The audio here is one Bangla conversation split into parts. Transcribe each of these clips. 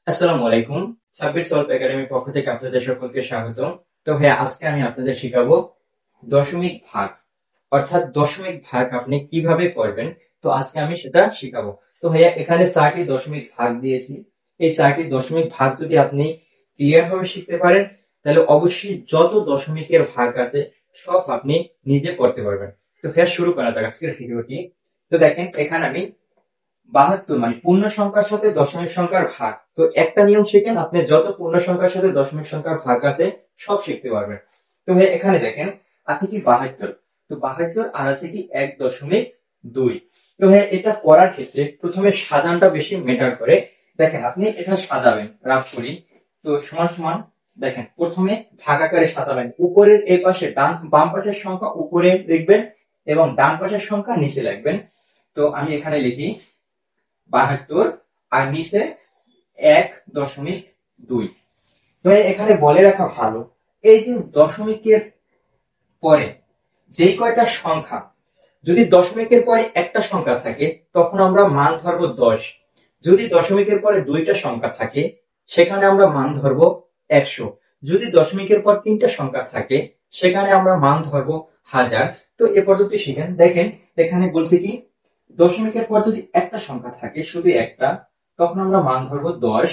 আসসালামু আলাইকুম। সাব্বির সলভ একাডেমির পক্ষ থেকে আপনাদের সকলকে স্বাগত। তো ভাইয়া আজকে আমি আপনাদের শিখাবো দশমিক ভাগ, অর্থাৎ দশমিক ভাগ আপনি কিভাবে করবেন। তো আজকে আমি সেটা শিখাবো। তো ভাইয়া এখানে 4টি দশমিক ভাগ দিয়েছি। এই 4টি দশমিক ভাগ যদি আপনি ক্লিয়ার ভাবে শিখতে পারেন, তাহলে অবশ্যই যত দশমিকের ভাগ আছে সব আপনি নিজে করতে পারবেন। তো ভাইয়া শুরু করা যাক আজকের ভিডিওটি। তো দেখেন এখানে আমি 72 মানে পূর্ণ সংখ্যার সাথে দশমিক সংখ্যার ভাগ। তো একটা নিয়ম শিখেন, আপনি যত পূর্ণ সংখ্যার সাথে দশমিক সংখ্যার ভাগ আছে সব শিখতে পারবেন। তো ভাই এখানে দেখেন আছে কি 72। তো 72 আর আছে কি 1.2। তো ভাই এটা করার ক্ষেত্রে প্রথমে সাজানটা বেশি ম্যাটার করে। দেখেন আপনি এটা সাজাবেন, রাফ করি। তো সমান সমান দেখেন প্রথমে ভাগ আকারে সাজাবেন। উপরের এই পাশে বাম পাশের সংখ্যা উপরে লিখবেন এবং ডান পাশের সংখ্যা নিচে লিখবেন। তো আমি এখানে লিখি 72 আর নিচে 1.2। তো এখানে বলে রাখা ভালো, এই যে দশমিকের পরে যে কয়টা সংখ্যা, যদি দশমিকের পরে একটা সংখ্যা থাকে তখন আমরা মান ধরবো 10। যদি দশমিকের পরে দুইটা সংখ্যা থাকে সেখানে আমরা মান ধরবো 100। যদি দশমিকের পর তিনটা সংখ্যা থাকে সেখানে আমরা মান ধরবো 1000। তো এ পর্যন্ত শিখেন। দেখেন এখানে বলছে কি দশমিকের পর যদি একটা সংখ্যা থাকে, শুধু একটা, তখন আমরা মান ধরবো 10।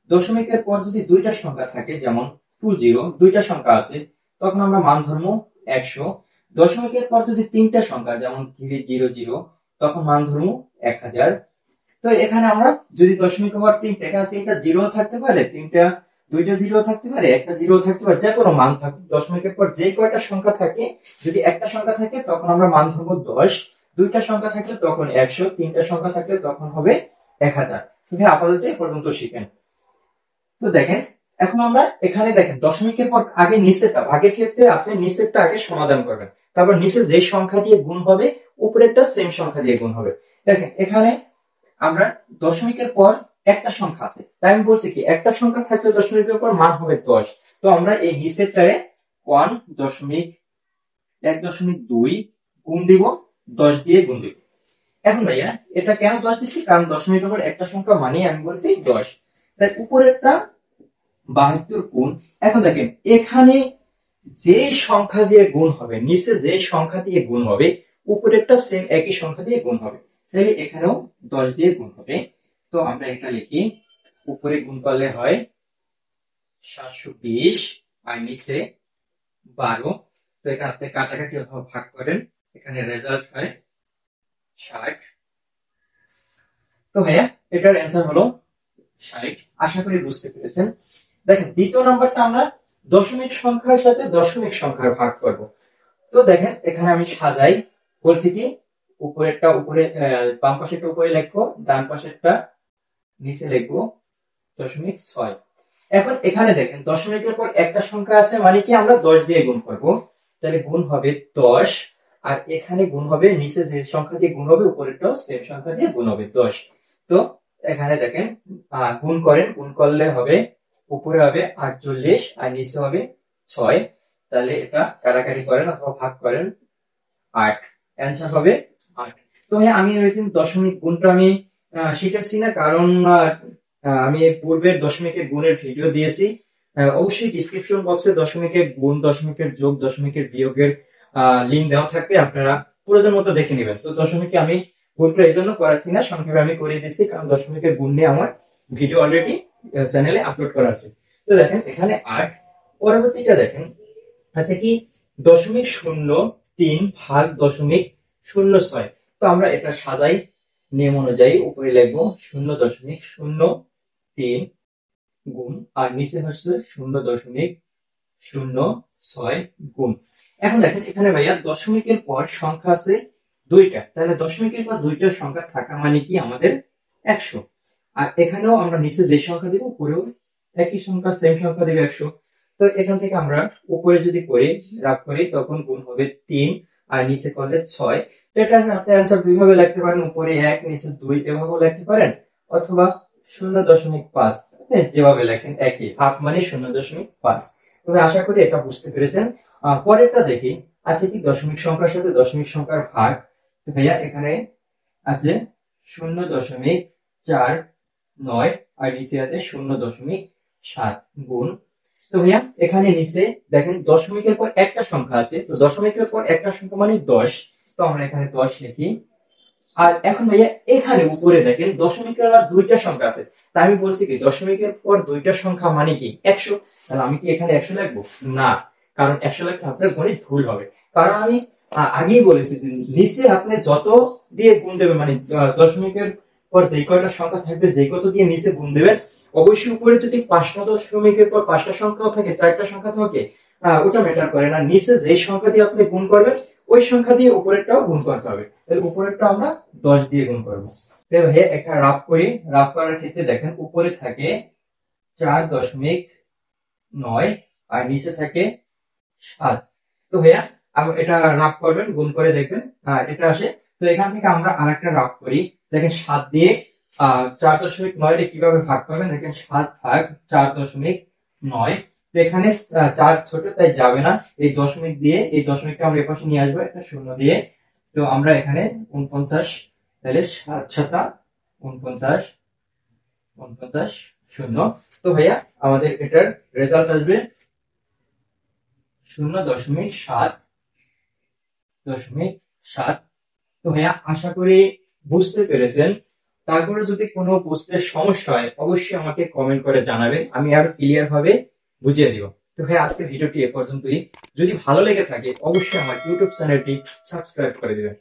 দশমিকের পর যদি দুইটা সংখ্যা থাকে, যেমন 20, দুইটা সংখ্যা আছে, তখন আমরা মান ধরবো 100। দশমিকের পর যদি তিনটা সংখ্যা, যেমন 300, তখন মান ধরবো 1000। তো এখানে আমরা যদি দশমিকের পর তিনটা, এখানে তিনটা জিরো থাকতে পারে, দুইটা জিরো থাকতে পারে, একটা জিরো থাকতে পারে, যে কোনো মান থাকুক, দশমিকের পর যে কয়টা সংখ্যা থাকে, যদি একটা সংখ্যা থাকে তখন আমরা মান ধরবো 10। দুইটা সংখ্যা থাকলে তখন 100, তিনটা সংখ্যা থাকলে তখন হবে 1000। তুমি আপাতত এ পর্যন্ত শিখেন। তো দেখেন এখন আমরা এখানে দেখেন দশমিকের পর আগে নিচেরটা, ভাগের ক্ষেত্রে আপনি নিচেরটা আগে সমাধান করবেন, তারপর নিচে যে সংখ্যা দিয়ে গুণ হবে উপরেরটা সেম সংখ্যা দিয়ে গুণ হবে। দেখেন এখানে আমরা দশমিকের পর একটা সংখ্যা আছে, তাই আমি বলছি কি একটা সংখ্যা থাকলে দশমিকের পর মান হবে 10। তো আমরা এই নিচেরটারে 1.2 গুণ দিব, 10 দিয়ে গুণ দিব। এখন ভাইয়া এটা কেন 10 দিচ্ছি, কারণ দশমিকের পর একটা সংখ্যা মানে আমি বলছি 10। তাই উপরেরটা 72 গুণ। এখন দেখেন এখানে যে সংখ্যা দিয়ে গুণ হবে, নিচে যে সংখ্যা দিয়ে গুণ হবে, উপরেরটা সেম একই সংখ্যা দিয়ে গুণ হবে, তাহলে এখানেও 10 দিয়ে গুণ হবে। তো আমরা এটা লিখি, উপরে গুণ করলে হয় 720 আর নিচে 12। তো এটা আপনি কাটাকাটি অথবা ভাগ করেন, এখানে রেজাল্ট হয় 60। তো ভাইয়া এটার অ্যান্সার হলো 60। আশা করি বুঝতে পেরেছেন। দেখেন দ্বিতীয় নাম্বারটা আমরা দশমিক সংখ্যার সাথে দশমিক সংখ্যার ভাগ করব। তো দেখেন এখানে আমি সাজাই, বলছি কি উপরেরটা উপরে, বাম পাশেরটা উপরে লিখবো, ডান পাশেরটা নিচে লিখবো 0.6। এখন এখানে দেখেন দশমিকের পর একটা সংখ্যা আছে মানে কি আমরা 10 দিয়ে গুণ করব, তাহলে গুণ হবে 10। আর এখানে গুণ হবে, নিচে যে সংখ্যা দিয়ে গুণ হবে উপরেরটাও সেম সংখ্যা দিয়ে গুণ হবে 10। তো এখানে দেখেন গুণ করেন, গুণ করলে হবে উপরে হবে 48 আর নিচে হবে 6। তাহলে এটা কাটাকাটি করেন অথবা ভাগ করেন, 8। অ্যান্সার হবে 8। তো ভাই আমি হয়েছে দশমিক গুণটা আমি শিখেছি না, কারণ আমি পূর্বের দশমিকের গুণের ভিডিও দিয়েছি। অবশ্যই ডিসক্রিপশন বক্সে দশমিকের গুণ, দশমিকের যোগ, দশমিকের বিয়োগের লিঙ্ক দেওয়া থাকবে, আপনারা প্রয়োজন মতো দেখে নেবেন। তো দশমিকে আমি গুণটা এই জন্য করাচ্ছি না, সংক্ষেপে আমি করে দিচ্ছি, কারণ দশমিকের গুণ নিয়ে আমার ভিডিও অলরেডি চ্যানেলে আপলোড করা আছে। তো দেখেন এখানে 8। পরবর্তীটা দেখেন আছে কি 0.03 ভাগ 0.06। তো আমরা এটা সাজাই নিয়ম অনুযায়ী, উপরে লিখবো 0.03 গুণ আর নিচে হচ্ছে 0.06 গুণ। এখন দেখেন এখানে ভাইয়া দশমিকের পর সংখ্যা আছে দুইটা, তাহলে দশমিকের পর দুইটা সংখ্যা থাকা মানে কি আমাদের 100। আর এখানেও আমরা নিচে যে সংখ্যা দিব উপরেও একই সংখ্যা, সেম সংখ্যা দিব 100। তো এখান থেকে আমরা উপরে যদি করি, রাফ করি, তখন গুণ হবে 3 আর নিচে করলে 6। তো এটা আপনি অ্যান্সার দুইভাবে লিখতে পারেন, উপরে 1 নিচে 2 এভাবেও লিখতে পারেন, অথবা 0.5 যেভাবে লেখেন একই, হাফ মানে 0.5। তবে আশা করি এটা বুঝতে পেরেছেন। পরেরটা দেখি আছে কি দশমিক সংখ্যার সাথে দশমিক সংখ্যার ভাগ। তো ভাইয়া এখানে আছে 0.49। আর নিচে আছে 0.7 গুণ। তো ভাইয়া এখানে নিচে দেখেন দশমিকের পর একটা সংখ্যা আছে, তো দশমিকের পর একটা সংখ্যা মানে 10, তো আমরা এখানে 10 লিখি। আর এখন ভাইয়া এখানে উপরে দেখেন দশমিকের আর দুইটা সংখ্যা আছে, তাই আমি বলছি কি দশমিকের পর দুইটা সংখ্যা মানে কি 100, তাহলে আমি কি এখানে 100 লিখবো না, কারণ 100 লিখলে আপনার গণিত ভুল হবে। কারণ আমি আগেই বলেছি যে নিচে আপনি যত দিয়ে গুণ দেবেন মানে দশমিকের পর যে কয়টা সংখ্যা থাকবে যে কত দিয়ে নিচে গুণ দেবেন, অবশ্যই উপরে যদি 5টা দশমিকের পর 5টা সংখ্যাও থাকে 4টা সংখ্যা থাকে ওটা ম্যাটার করে না, নিচে যেই সংখ্যা দিয়ে আপনি গুণ করবেন ওই সংখ্যা দিয়ে উপরেরটাও গুণ করতে হবে। উপরেরটা আমরা 10 দিয়ে গুণ করবো। একটা রাফ করি, রাফ করার ক্ষেত্রে দেখেন উপরে থাকে 4.9 আর নিচে থাকে 7। তো ভাইয়া এটা রাফ করবেন, গুণ করে দেখবেন এটা আসে। তো এখান থেকে আমরা আরেকটা রাফ করি, দেখেন 7 দিয়ে 4.9 কিভাবে ভাগ করবেন, দেখেন 7 ভাগ 4.9। তো এখানে 4 ছোট তাই যাবে না, এই দশমিক দিয়ে এই দশমিকটা আমরা এপাশে নিয়ে আসবো একটা শূন্য দিয়ে। তো আমরা এখানে 49, তাহলে 7 7 49 49 শূন্য। তো ভাইয়া আমাদের এটার রেজাল্ট আসবে 0.7। তো ভাইয়া আশা করি বুঝতে পেরেছেন। তারপরে যদি কোনো বুঝতে সমস্যা হয় অবশ্যই আমাকে কমেন্ট করে জানাবেন, আমি আরো ক্লিয়ার ভাবে বুঝিয়ে দিব। তো ভাই আজকের ভিডিওটি এ পর্যন্তই, যদি ভালো লেগে থাকে অবশ্যই আমার ইউটিউব চ্যানেলটি সাবস্ক্রাইব করে দিবেন।